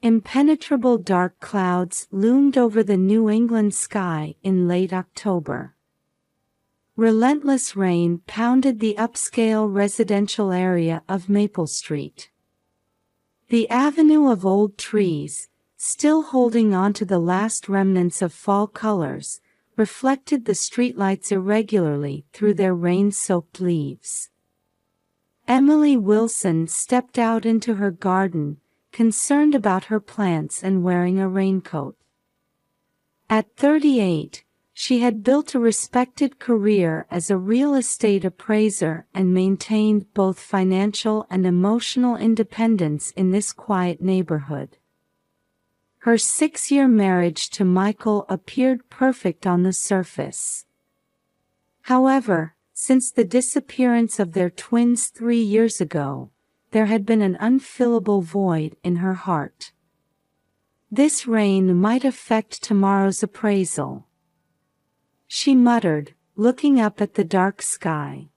Impenetrable dark clouds loomed over the New England sky in late October. Relentless rain pounded the upscale residential area of Maple Street. The avenue of old trees, still holding on to the last remnants of fall colors, reflected the streetlights irregularly through their rain-soaked leaves. Emily Wilson stepped out into her garden, concerned about her plants and wearing a raincoat. At 38, she had built a respected career as a real estate appraiser and maintained both financial and emotional independence in this quiet neighborhood. Her 6-year marriage to Michael appeared perfect on the surface. However, since the disappearance of their twins 3 years ago, there had been an unfillable void in her heart. This rain might affect tomorrow's appraisal, she muttered, looking up at the dark sky.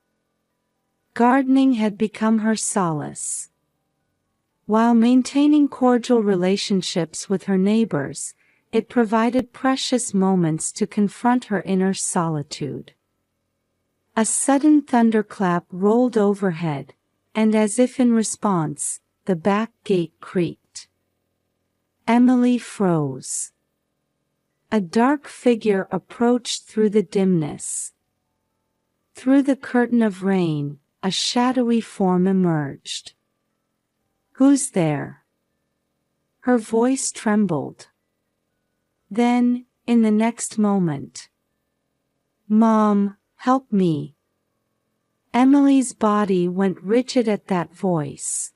Gardening had become her solace. While maintaining cordial relationships with her neighbors, it provided precious moments to confront her inner solitude. A sudden thunderclap rolled overhead, and as if in response, the back gate creaked. Emily froze. A dark figure approached through the dimness. Through the curtain of rain, a shadowy form emerged. "Who's there?" Her voice trembled. Then, in the next moment, "Mom, help me." Emily's body went rigid at that voice.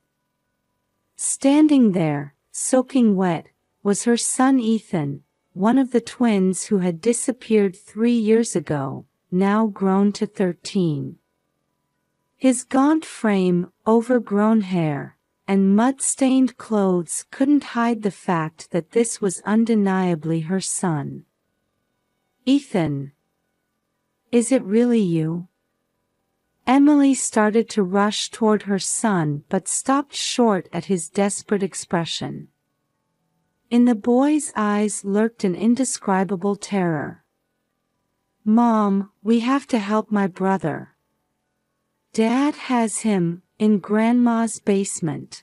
Standing there, soaking wet, was her son Ethan, one of the twins who had disappeared 3 years ago, now grown to 13. His gaunt frame, overgrown hair, and mud-stained clothes couldn't hide the fact that this was undeniably her son. "Ethan, is it really you?" Emily started to rush toward her son but stopped short at his desperate expression. In the boy's eyes lurked an indescribable terror. "Mom, we have to help my brother. Dad has him, in Grandma's basement."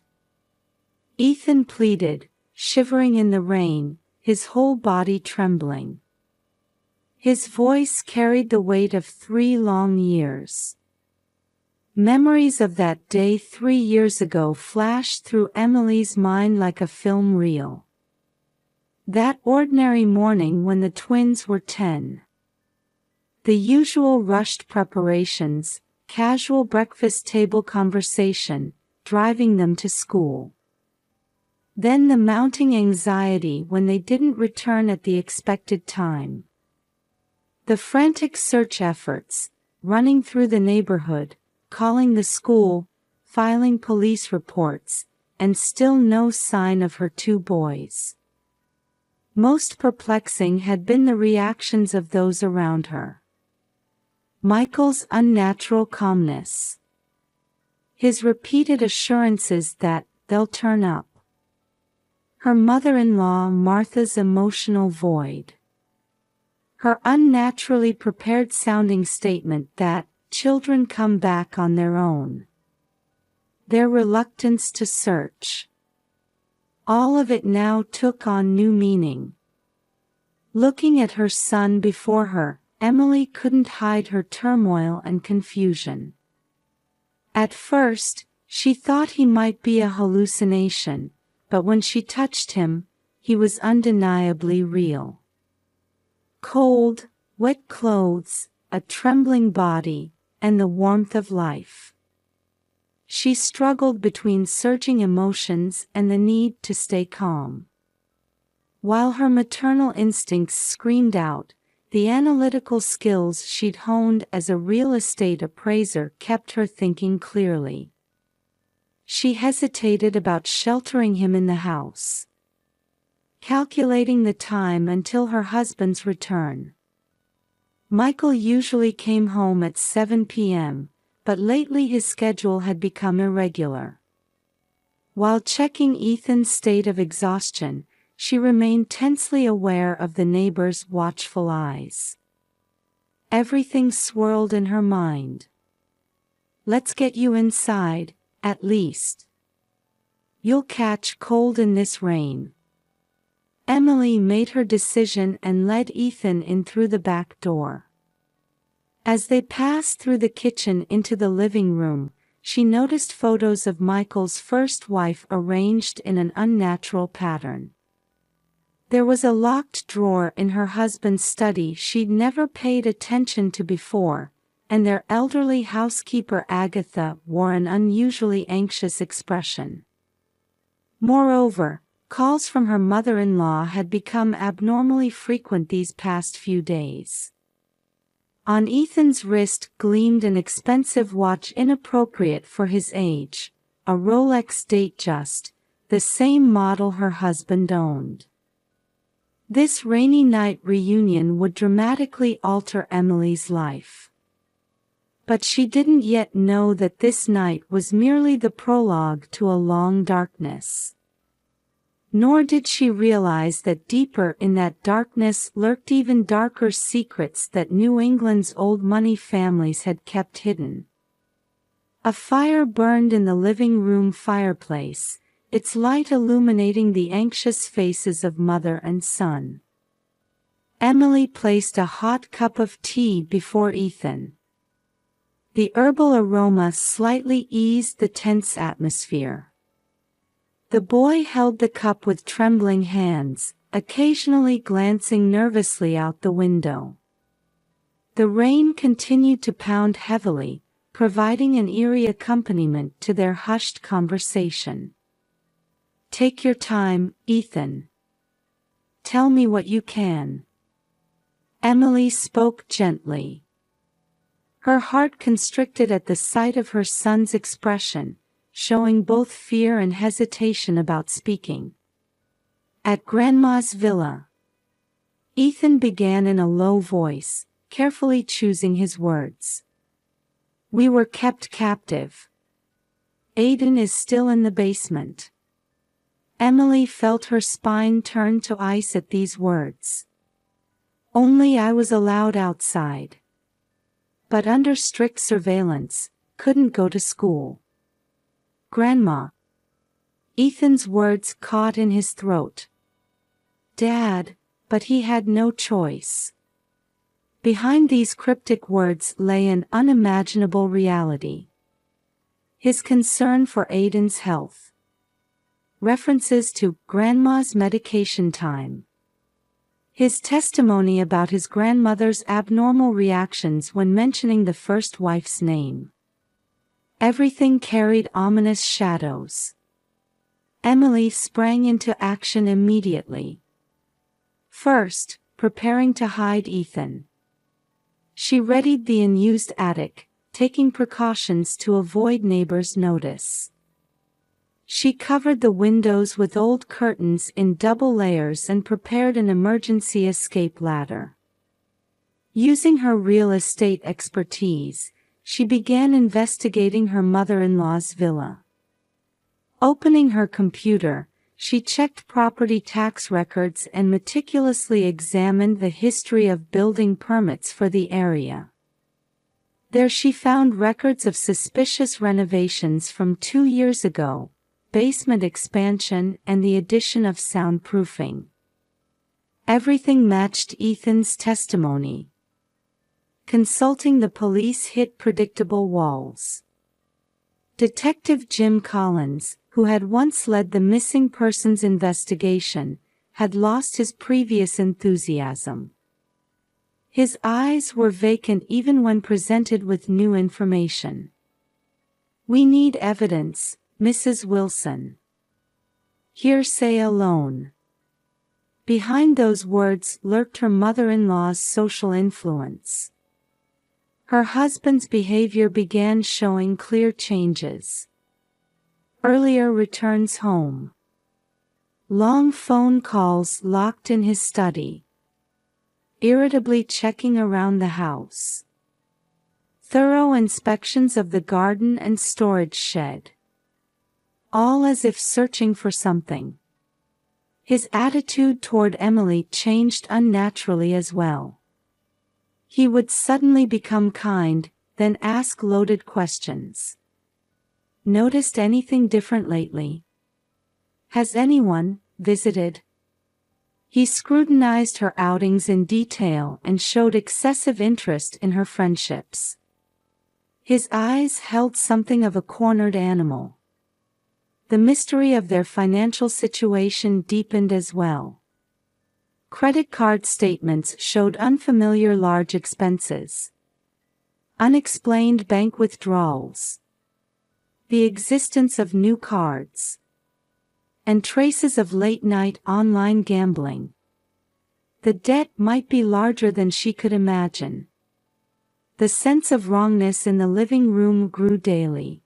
Ethan pleaded, shivering in the rain, his whole body trembling. His voice carried the weight of 3 long years. Memories of that day 3 years ago flashed through Emily's mind like a film reel. That ordinary morning when the twins were 10. The usual rushed preparations, casual breakfast table conversation, driving them to school. Then the mounting anxiety when they didn't return at the expected time. The frantic search efforts, running through the neighborhood, calling the school, filing police reports, and still no sign of her 2 boys. Most perplexing had been the reactions of those around her. Michael's unnatural calmness. His repeated assurances that they'll turn up. Her mother-in-law Martha's emotional void. Her unnaturally prepared-sounding statement that children come back on their own. Their reluctance to search. All of it now took on new meaning. Looking at her son before her, Emily couldn't hide her turmoil and confusion. At first, she thought he might be a hallucination, but when she touched him, he was undeniably real. Cold, wet clothes, a trembling body, and the warmth of life. She struggled between surging emotions and the need to stay calm. While her maternal instincts screamed out, the analytical skills she'd honed as a real estate appraiser kept her thinking clearly. She hesitated about sheltering him in the house, calculating the time until her husband's return. Michael usually came home at 7 p.m., but lately his schedule had become irregular. While checking Ethan's state of exhaustion, she remained tensely aware of the neighbor's watchful eyes. Everything swirled in her mind. Let's get you inside, at least. You'll catch cold in this rain. Emily made her decision and led Ethan in through the back door. As they passed through the kitchen into the living room, she noticed photos of Michael's first wife arranged in an unnatural pattern. There was a locked drawer in her husband's study she'd never paid attention to before, and their elderly housekeeper Agatha wore an unusually anxious expression. Moreover, calls from her mother-in-law had become abnormally frequent these past few days. On Ethan's wrist gleamed an expensive watch inappropriate for his age, a Rolex Datejust, the same model her husband owned. This rainy night reunion would dramatically alter Emily's life. But she didn't yet know that this night was merely the prologue to a long darkness. Nor did she realize that deeper in that darkness lurked even darker secrets that New England's old money families had kept hidden. A fire burned in the living room fireplace, its light illuminating the anxious faces of mother and son. Emily placed a hot cup of tea before Ethan. The herbal aroma slightly eased the tense atmosphere. The boy held the cup with trembling hands, occasionally glancing nervously out the window. The rain continued to pound heavily, providing an eerie accompaniment to their hushed conversation. "Take your time, Ethan. Tell me what you can." Emily spoke gently. Her heart constricted at the sight of her son's expression, showing both fear and hesitation about speaking. "At Grandma's villa." Ethan began in a low voice, carefully choosing his words. "We were kept captive. Aiden is still in the basement." Emily felt her spine turn to ice at these words. "Only I was allowed outside. But under strict surveillance, couldn't go to school." "Grandma." Ethan's words caught in his throat. "Dad," but he had no choice. Behind these cryptic words lay an unimaginable reality. His concern for Aiden's health. References to Grandma's medication time. His testimony about his grandmother's abnormal reactions when mentioning the first wife's name. Everything carried ominous shadows. Emily sprang into action immediately. First, preparing to hide Ethan. She readied the unused attic, taking precautions to avoid neighbors' notice. She covered the windows with old curtains in double layers and prepared an emergency escape ladder. Using her real estate expertise, she began investigating her mother-in-law's villa. Opening her computer, she checked property tax records and meticulously examined the history of building permits for the area. There she found records of suspicious renovations from 2 years ago, basement expansion and the addition of soundproofing. Everything matched Ethan's testimony. Consulting the police hit predictable walls. Detective Jim Collins, who had once led the missing persons investigation, had lost his previous enthusiasm. His eyes were vacant even when presented with new information. "We need evidence, Mrs. Wilson." Hearsay alone. Behind those words lurked her mother-in-law's social influence. Her husband's behavior began showing clear changes. Earlier returns home. Long phone calls locked in his study. Irritably checking around the house. Thorough inspections of the garden and storage shed. all as if searching for something. His attitude toward Emily changed unnaturally as well. He would suddenly become kind, then ask loaded questions. Noticed anything different lately? Has anyone visited? He scrutinized her outings in detail and showed excessive interest in her friendships. His eyes held something of a cornered animal. The mystery of their financial situation deepened as well. Credit card statements showed unfamiliar large expenses. Unexplained bank withdrawals. The existence of new cards. And traces of late-night online gambling. The debt might be larger than she could imagine. The sense of wrongness in the living room grew daily.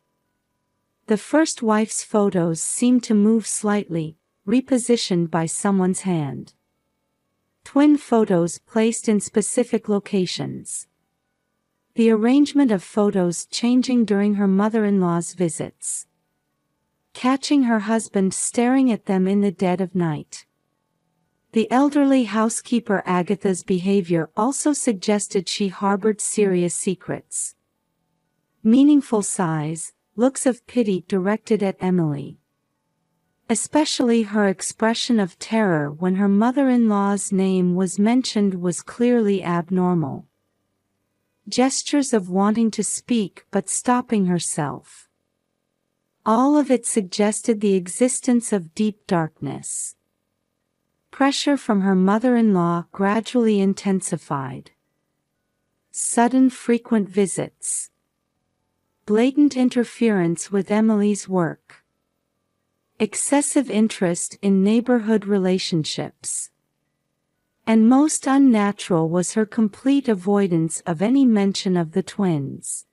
The first wife's photos seemed to move slightly, repositioned by someone's hand. Twin photos placed in specific locations. The arrangement of photos changing during her mother-in-law's visits. Catching her husband staring at them in the dead of night. The elderly housekeeper Agatha's behavior also suggested she harbored serious secrets. Meaningful sighs, looks of pity directed at Emily. Especially her expression of terror when her mother-in-law's name was mentioned was clearly abnormal. Gestures of wanting to speak but stopping herself. All of it suggested the existence of deep darkness. Pressure from her mother-in-law gradually intensified. Sudden frequent visits. Blatant interference with Emily's work. Excessive interest in neighborhood relationships. And most unnatural was her complete avoidance of any mention of the twins.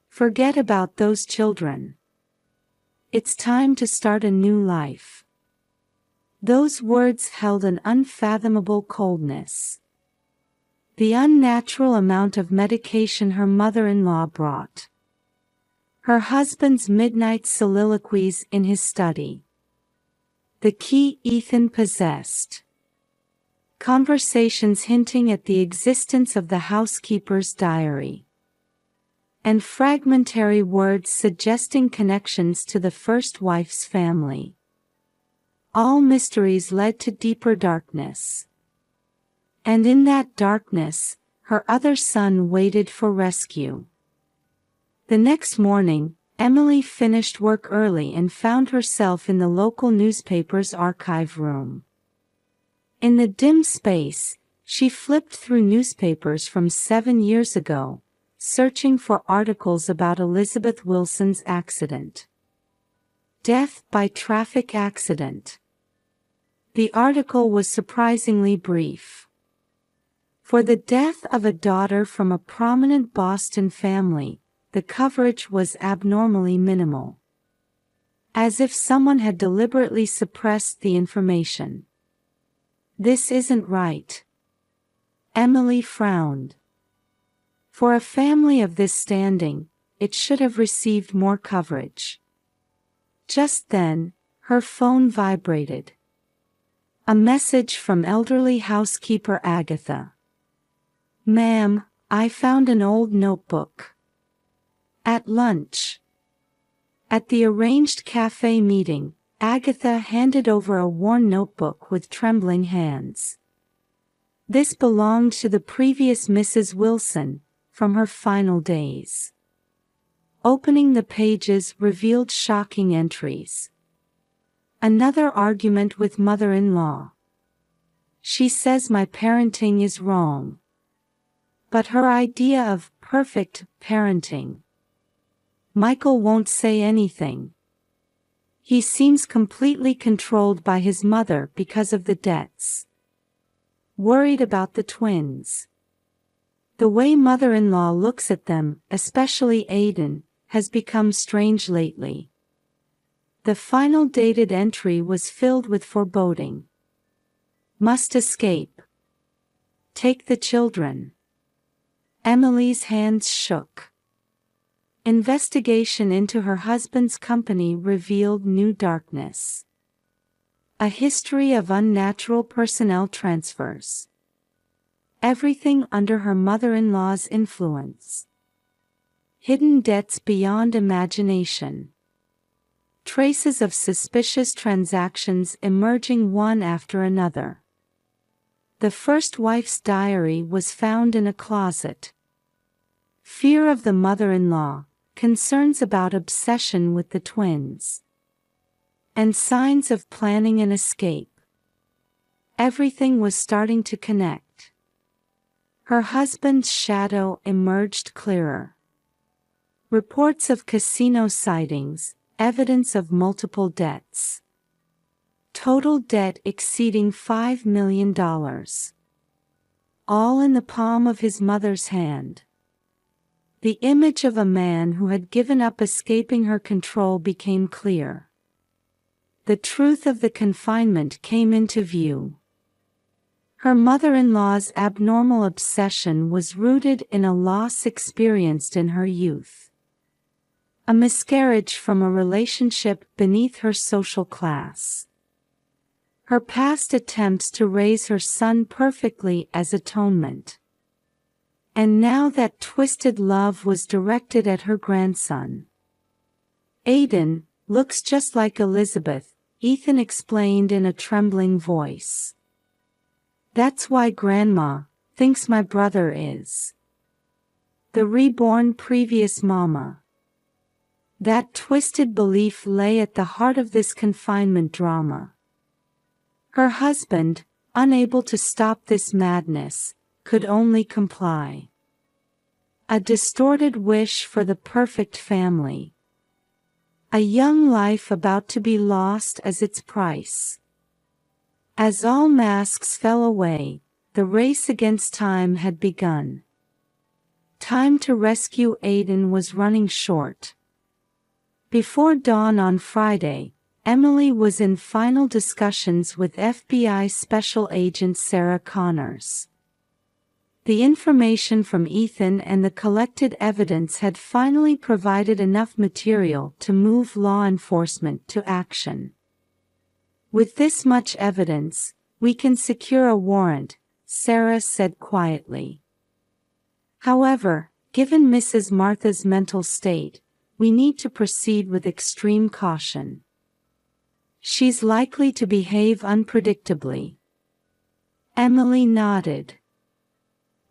Forget about those children. It's time to start a new life. Those words held an unfathomable coldness. The unnatural amount of medication her mother-in-law brought. Her husband's midnight soliloquies in his study. The key Ethan possessed. Conversations hinting at the existence of the housekeeper's diary. And fragmentary words suggesting connections to the first wife's family. All mysteries led to deeper darkness. And in that darkness, her other son waited for rescue. The next morning, Emily finished work early and found herself in the local newspaper's archive room. In the dim space, she flipped through newspapers from 7 years ago, searching for articles about Elizabeth Wilson's accident. Death by traffic accident. The article was surprisingly brief. For the death of a daughter from a prominent Boston family, the coverage was abnormally minimal. As if someone had deliberately suppressed the information. This isn't right. Emily frowned. For a family of this standing, it should have received more coverage. Just then, her phone vibrated. A message from elderly housekeeper Agatha. "Ma'am, I found an old notebook. At lunch." At the arranged cafe meeting, Agatha handed over a worn notebook with trembling hands. This belonged to the previous Mrs. Wilson, from her final days. Opening the pages revealed shocking entries. Another argument with mother-in-law. She says my parenting is wrong. But her idea of perfect parenting. Michael won't say anything. He seems completely controlled by his mother because of the debts. Worried about the twins. The way mother-in-law looks at them, especially Aiden, has become strange lately. The final dated entry was filled with foreboding. Must escape. Take the children. Emily's hands shook. Investigation into her husband's company revealed new darkness. A history of unnatural personnel transfers. Everything under her mother-in-law's influence. Hidden debts beyond imagination. Traces of suspicious transactions emerging one after another. The first wife's diary was found in a closet. Fear of the mother-in-law, concerns about obsession with the twins, and signs of planning an escape. Everything was starting to connect. Her husband's shadow emerged clearer. Reports of casino sightings, evidence of multiple debts. Total debt exceeding $5 million. All in the palm of his mother's hand. The image of a man who had given up escaping her control became clear. The truth of the confinement came into view. Her mother-in-law's abnormal obsession was rooted in a loss experienced in her youth. A miscarriage from a relationship beneath her social class. Her past attempts to raise her son perfectly as atonement. And now that twisted love was directed at her grandson. Aiden looks just like Elizabeth, Ethan explained in a trembling voice. That's why Grandma thinks my brother is the reborn previous mama. That twisted belief lay at the heart of this confinement drama. Her husband, unable to stop this madness, could only comply. A distorted wish for the perfect family. A young life about to be lost as its price. As all masks fell away, the race against time had begun. Time to rescue Aiden was running short. Before dawn on Friday, Emily was in final discussions with FBI Special Agent Sarah Connors. The information from Ethan and the collected evidence had finally provided enough material to move law enforcement to action. With this much evidence, we can secure a warrant, Sarah said quietly. However, given Mrs. Martha's mental state, we need to proceed with extreme caution. She's likely to behave unpredictably. Emily nodded.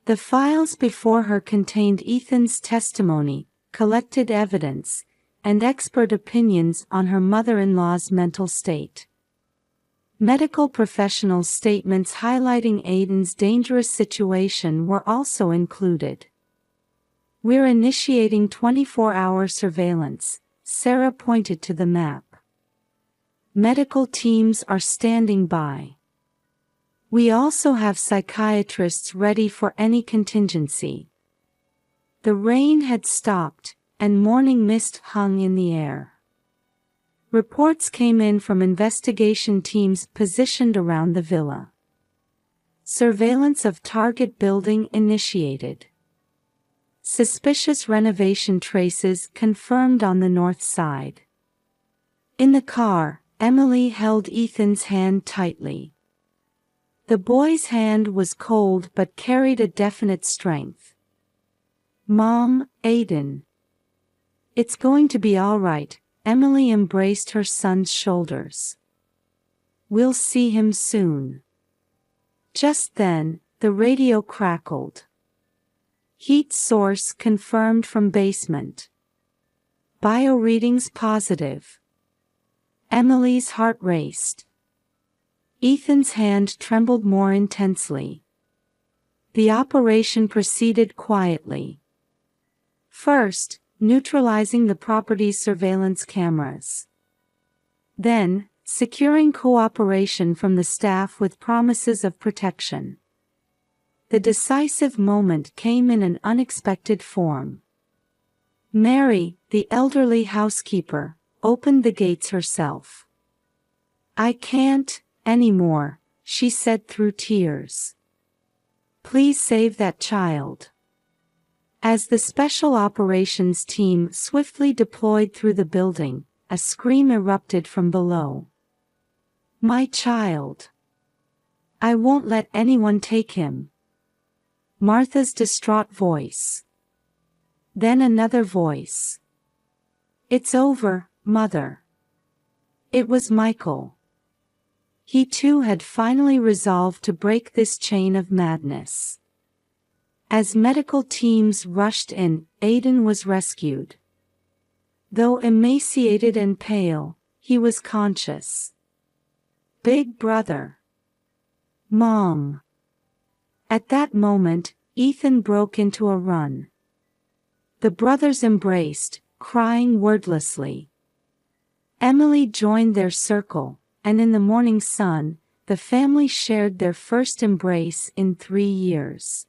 The files before her contained Ethan's testimony, collected evidence, and expert opinions on her mother-in-law's mental state. Medical professionals' statements highlighting Aiden's dangerous situation were also included. We're initiating 24-hour surveillance, Sarah pointed to the map. Medical teams are standing by. We also have psychiatrists ready for any contingency. The rain had stopped, and morning mist hung in the air. Reports came in from investigation teams positioned around the villa. Surveillance of target building initiated. Suspicious renovation traces confirmed on the north side. In the car, Emily held Ethan's hand tightly. The boy's hand was cold but carried a definite strength. Mom, Aiden. It's going to be all right. Emily embraced her son's shoulders. We'll see him soon. Just then, the radio crackled. Heat source confirmed from basement. Bio readings positive. Emily's heart raced. Ethan's hand trembled more intensely. The operation proceeded quietly. First, neutralizing the property's surveillance cameras. Then, securing cooperation from the staff with promises of protection. The decisive moment came in an unexpected form. Mary, the elderly housekeeper, opened the gates herself. I can't anymore, she said through tears. Please save that child. As the special operations team swiftly deployed through the building, a scream erupted from below. "My child! I won't let anyone take him." Martha's distraught voice. Then another voice. "It's over, Mother." It was Michael. He too had finally resolved to break this chain of madness. As medical teams rushed in, Aiden was rescued. Though emaciated and pale, he was conscious. "Big brother. Mom." At that moment, Ethan broke into a run. The brothers embraced, crying wordlessly. Emily joined their circle, and in the morning sun, the family shared their first embrace in 3 years.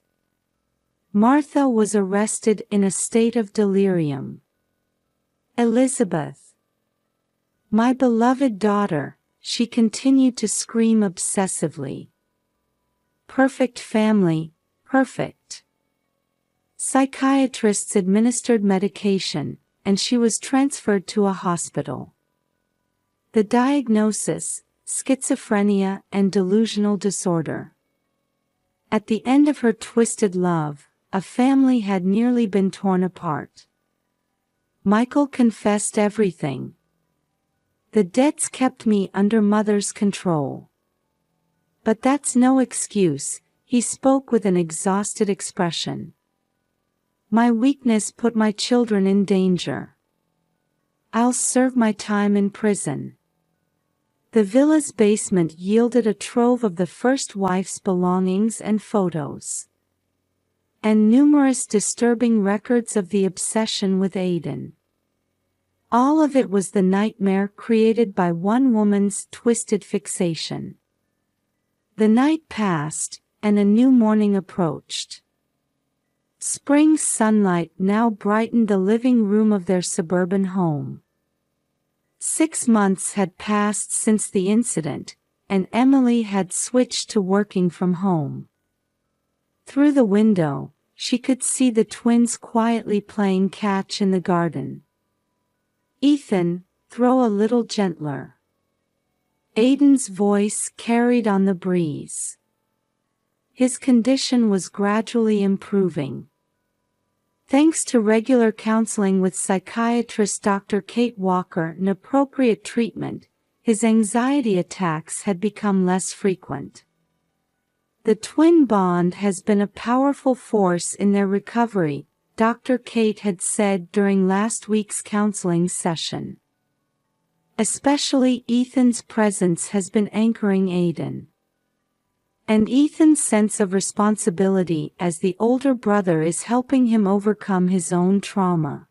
Martha was arrested in a state of delirium. "Elizabeth. My beloved daughter," she continued to scream obsessively. "Perfect family, perfect." Psychiatrists administered medication, and she was transferred to a hospital. The diagnosis: schizophrenia and delusional disorder. At the end of her twisted love, a family had nearly been torn apart. Michael confessed everything. "The debts kept me under Mother's control. But that's no excuse," he spoke with an exhausted expression. "My weakness put my children in danger. I'll serve my time in prison." The villa's basement yielded a trove of the first wife's belongings and photos. And numerous disturbing records of the obsession with Aiden. All of it was the nightmare created by one woman's twisted fixation. The night passed, and a new morning approached. Spring sunlight now brightened the living room of their suburban home. 6 months had passed since the incident, and Emily had switched to working from home. Through the window, she could see the twins quietly playing catch in the garden. "Ethan, throw a little gentler." Aiden's voice carried on the breeze. His condition was gradually improving. Thanks to regular counseling with psychiatrist Dr. Kate Walker and appropriate treatment, his anxiety attacks had become less frequent. "The twin bond has been a powerful force in their recovery," Dr. Kate had said during last week's counseling session. "Especially Ethan's presence has been anchoring Aiden. And Ethan's sense of responsibility as the older brother is helping him overcome his own trauma."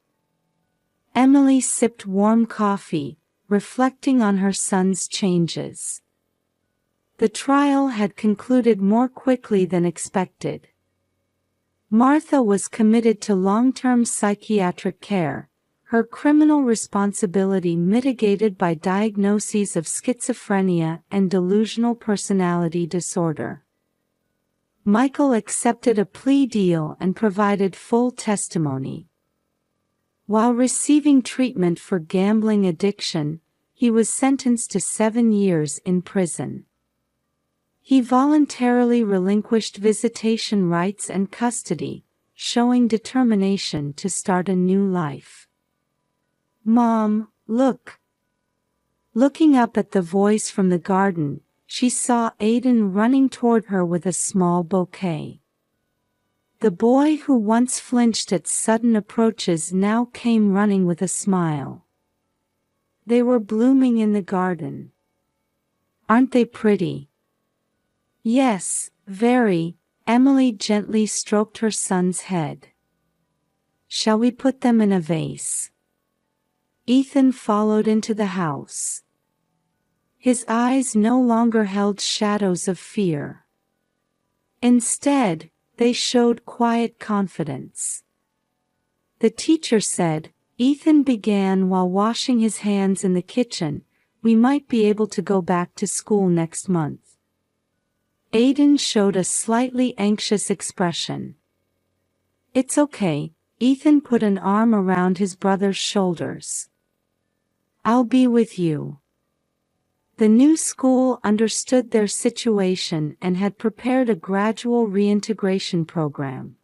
Emily sipped warm coffee, reflecting on her son's changes. The trial had concluded more quickly than expected. Martha was committed to long-term psychiatric care, her criminal responsibility mitigated by diagnoses of schizophrenia and delusional personality disorder. Michael accepted a plea deal and provided full testimony. While receiving treatment for gambling addiction, he was sentenced to 7 years in prison. He voluntarily relinquished visitation rights and custody, showing determination to start a new life. "Mom, look." Looking up at the voice from the garden, she saw Aiden running toward her with a small bouquet. The boy who once flinched at sudden approaches now came running with a smile. They were blooming in the garden. "Aren't they pretty?" "Yes, very." Emily gently stroked her son's head. "Shall we put them in a vase?" Ethan followed into the house. His eyes no longer held shadows of fear. Instead, they showed quiet confidence. The teacher said, Ethan began while washing his hands in the kitchen, "We might be able to go back to school next month." Aiden showed a slightly anxious expression. It's okay, Ethan put an arm around his brother's shoulders. I'll be with you. The new school understood their situation and had prepared a gradual reintegration program.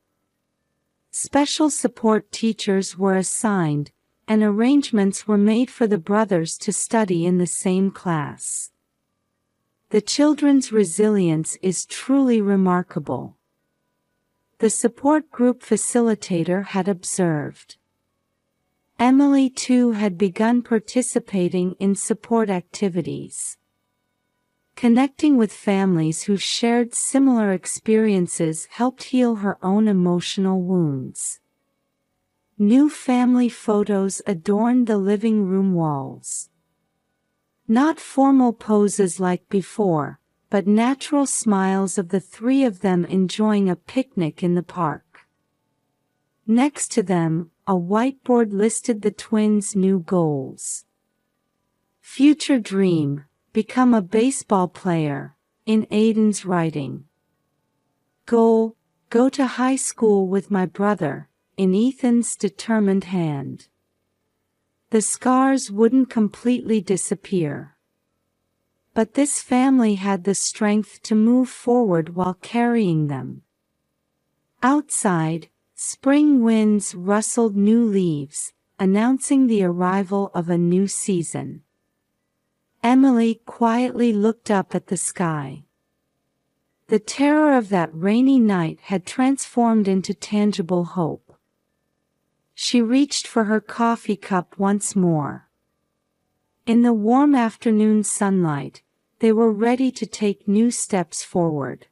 Special support teachers were assigned, and arrangements were made for the brothers to study in the same class. The children's resilience is truly remarkable. The support group facilitator had observed. Emily too had begun participating in support activities. Connecting with families who shared similar experiences helped heal her own emotional wounds. New family photos adorned the living room walls. Not formal poses like before, but natural smiles of the three of them enjoying a picnic in the park. Next to them, a whiteboard listed the twins' new goals. Future dream, become a baseball player, in Aiden's writing. Goal, go to high school with my brother, in Ethan's determined hand. The scars wouldn't completely disappear. But this family had the strength to move forward while carrying them. Outside, spring winds rustled new leaves, announcing the arrival of a new season. Emily quietly looked up at the sky. The terror of that rainy night had transformed into tangible hope. She reached for her coffee cup once more. In the warm afternoon sunlight, they were ready to take new steps forward.